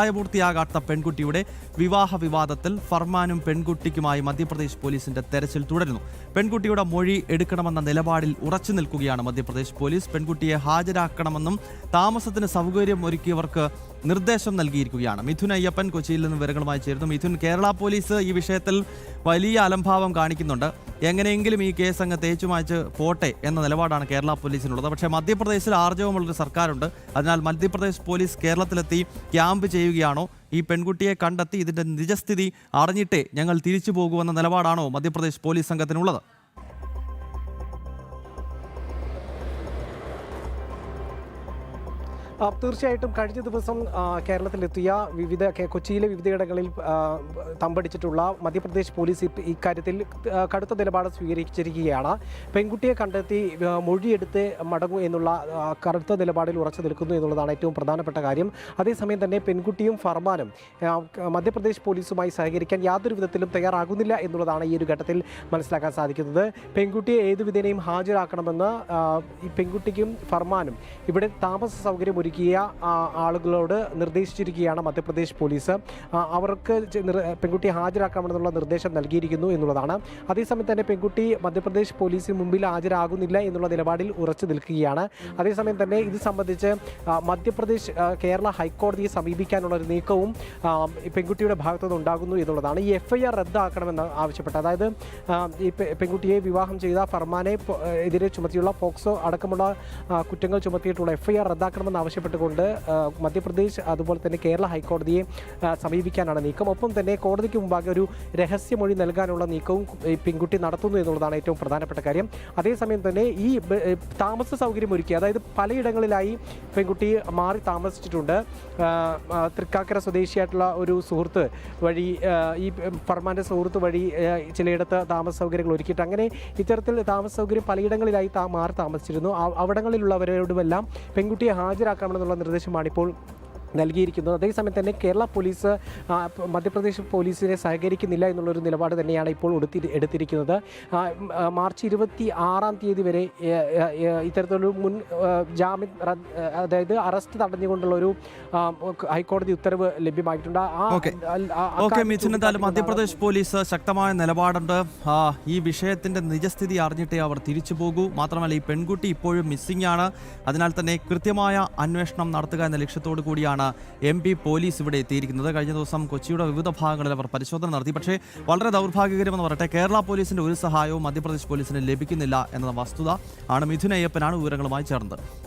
പ്രായപൂർത്തിയാകാത്ത പെൺകുട്ടിയുടെ വിവാഹ വിവാദത്തിൽ ഫർമാനും പെൺകുട്ടിക്കുമായി മധ്യപ്രദേശ് പോലീസിന്റെ തെരച്ചിൽ തുടരുന്നു. പെൺകുട്ടിയുടെ മൊഴി എടുക്കണമെന്ന നിലപാടിൽ ഉറച്ചു നിൽക്കുകയാണ് മധ്യപ്രദേശ് പോലീസ്. പെൺകുട്ടിയെ ഹാജരാക്കണമെന്നും താമസത്തിന് സൗകര്യം ഒരുക്കിയവർക്ക് നിർദ്ദേശം നൽകിയിരിക്കുകയാണ്. മിഥുൻ അയ്യപ്പൻ കൊച്ചിയിൽ നിന്ന് വിവരങ്ങളുമായി ചേരുന്നു. മിഥുൻ, കേരള പോലീസ് ഈ വിഷയത്തിൽ വലിയ അലംഭാവം കാണിക്കുന്നുണ്ട്. എങ്ങനെയെങ്കിലും ഈ കേസ് അങ്ങ് തേച്ചുമാച്ച് പോട്ടെ എന്ന നിലപാടാണ് കേരള പോലീസിനുള്ളത്. പക്ഷേ മധ്യപ്രദേശിൽ ആർജവമുള്ളൊരു സർക്കാരുണ്ട്. അതിനാൽ മധ്യപ്രദേശ് പോലീസ് കേരളത്തിലെത്തി ക്യാമ്പ് ചെയ്യുകയാണോ? ഈ പെൺകുട്ടിയെ കണ്ടെത്തി ഇതിന്റെ നിജസ്ഥിതി അറിഞ്ഞിട്ടേ ഞങ്ങൾ തിരിച്ചു പോകുമെന്ന നിലപാടാണോ മധ്യപ്രദേശ് പോലീസ് സംഘത്തിനുള്ളത്? തീർച്ചയായിട്ടും കഴിഞ്ഞ ദിവസം കേരളത്തിലെത്തിയ കൊച്ചിയിലെ വിവിധയിടങ്ങളിൽ തമ്പടിച്ചിട്ടുള്ള മധ്യപ്രദേശ് പോലീസ് ഇക്കാര്യത്തിൽ കടുത്ത നിലപാട് സ്വീകരിച്ചിരിക്കുകയാണ്. പെൺകുട്ടിയെ കണ്ടെത്തി മൊഴിയെടുത്ത് മടങ്ങൂ എന്നുള്ള കടുത്ത നിലപാടിൽ ഉറച്ചു നിൽക്കുന്നു എന്നുള്ളതാണ് ഏറ്റവും പ്രധാനപ്പെട്ട കാര്യം. അതേസമയം തന്നെ പെൺകുട്ടിയും ഫർമാനും മധ്യപ്രദേശ് പോലീസുമായി സഹകരിക്കാൻ യാതൊരു വിധത്തിലും തയ്യാറാകുന്നില്ല എന്നുള്ളതാണ് ഈ ഒരു ഘട്ടത്തിൽ മനസ്സിലാക്കാൻ സാധിക്കുന്നത്. പെൺകുട്ടിയെ ഏതു വിധേനയും ഹാജരാക്കണമെന്ന് ഈ പെൺകുട്ടിക്കും ഫർമാനും ഇവിടെ താമസ സൗകര്യം ഒരുക്കിയ ആളുകളോട് നിർദ്ദേശിച്ചിരിക്കുകയാണ് മധ്യപ്രദേശ് പോലീസ്. അവർക്ക് പെൺകുട്ടിയെ ഹാജരാക്കാമെന്നുള്ള നിർദ്ദേശം നൽകിയിരിക്കുന്നു എന്നുള്ളതാണ്. അതേസമയം തന്നെ പെൺകുട്ടി മധ്യപ്രദേശ് പോലീസിന് മുമ്പിൽ ഹാജരാകുന്നില്ല എന്നുള്ള നിലപാടിൽ ഉറച്ചു നിൽക്കുകയാണ്. അതേസമയം തന്നെ ഇത് സംബന്ധിച്ച് മധ്യപ്രദേശ് കേരള ഹൈക്കോടതിയെ സമീപിക്കാനുള്ള ഒരു നീക്കവും പെൺകുട്ടിയുടെ ഭാഗത്തുനിന്ന് ഉണ്ടാകുന്നു എന്നുള്ളതാണ്. ഈ FIR റദ്ദാക്കണമെന്ന് ആവശ്യപ്പെട്ട്, അതായത് ഈ പെൺകുട്ടിയെ വിവാഹം ചെയ്ത ഫർമാനെ എതിരെ ചുമത്തിയുള്ള പോക്സോ അടക്കമുള്ള കുറ്റങ്ങൾ ചുമത്തിയിട്ടുള്ള FIR റദ്ദാക്കണമെന്ന് ആവശ്യപ്പെട്ടുകൊണ്ട് മധ്യപ്രദേശ് അതുപോലെ തന്നെ കേരള ഹൈക്കോടതിയെ സമീപിക്കാനാണ് നീക്കം. ഒപ്പം തന്നെ കോടതിക്ക് മുമ്പാകെ ഒരു രഹസ്യമൊഴി നൽകാനുള്ള നീക്കവും ഈ പെൺകുട്ടി നടത്തുന്നു എന്നുള്ളതാണ് ഏറ്റവും പ്രധാനപ്പെട്ട കാര്യം. അതേസമയം തന്നെ ഈ താമസ സൗകര്യം ഒരുക്കി, അതായത് പലയിടങ്ങളിലായി പെൺകുട്ടി മാറി താമസിച്ചിട്ടുണ്ട്. തൃക്കാക്കര സ്വദേശിയായിട്ടുള്ള ഒരു സുഹൃത്ത് വഴി, ഈ ഫർമാൻ്റെ സുഹൃത്ത് വഴി ചിലയിടത്ത് താമസ സൗകര്യങ്ങൾ ഒരുക്കിയിട്ട് അങ്ങനെ ഇത്തരത്തിൽ താമസ സൗകര്യം പലയിടങ്ങളിലായി മാറി താമസിച്ചിരുന്നു. അവിടങ്ങളിലുള്ളവരോടുമെല്ലാം പെൺകുട്ടിയെ ഹാജരാക്കണമെന്നുള്ള നിർദ്ദേശമാണ് ഇപ്പോൾ നൽകിയിരിക്കുന്നത്. അതേസമയം തന്നെ കേരള പോലീസ് മധ്യപ്രദേശ് പോലീസിനെ സഹകരിക്കുന്നില്ല എന്നുള്ളൊരു നിലപാട് തന്നെയാണ് ഇപ്പോൾ എടുത്തിരിക്കുന്നത്. മാർച്ച് 26 വരെ ഇത്തരത്തിലൊരു മുൻ ജാമ്യം, അതായത് അറസ്റ്റ് തടഞ്ഞുകൊണ്ടുള്ള ഒരു ഹൈക്കോടതി ഉത്തരവ് ലഭ്യമായിട്ടുണ്ട്. മധ്യപ്രദേശ് പോലീസ് ശക്തമായ നിലപാടുണ്ട്. ഈ വിഷയത്തിന്റെ നിജസ്ഥിതി അറിഞ്ഞിട്ടേ അവർ തിരിച്ചു പോകൂ. മാത്രമല്ല, ഈ പെൺകുട്ടി ഇപ്പോഴും മിസ്സിംഗ് ആണ്. അതിനാൽ തന്നെ കൃത്യമായ അന്വേഷണം നടത്തുക എന്ന ലക്ഷ്യത്തോടു കൂടിയാണ് MP പോലീസ് ഇവിടെ എത്തിയിരിക്കുന്നത്. കഴിഞ്ഞ ദിവസം കൊച്ചിയുടെ വിവിധ ഭാഗങ്ങളിൽ അവർ പരിശോധന നടത്തി. പക്ഷേ വളരെ ദൗർഭാഗ്യകരമെന്ന് പറയട്ടെ, കേരള പോലീസിന്റെ ഒരു സഹായവും മധ്യപ്രദേശ് പോലീസിന് ലഭിക്കുന്നില്ല എന്ന വസ്തുത ആണ്. മിഥുൻ അയ്യപ്പനാണ് വിവരങ്ങളുമായി ചേർന്നത്.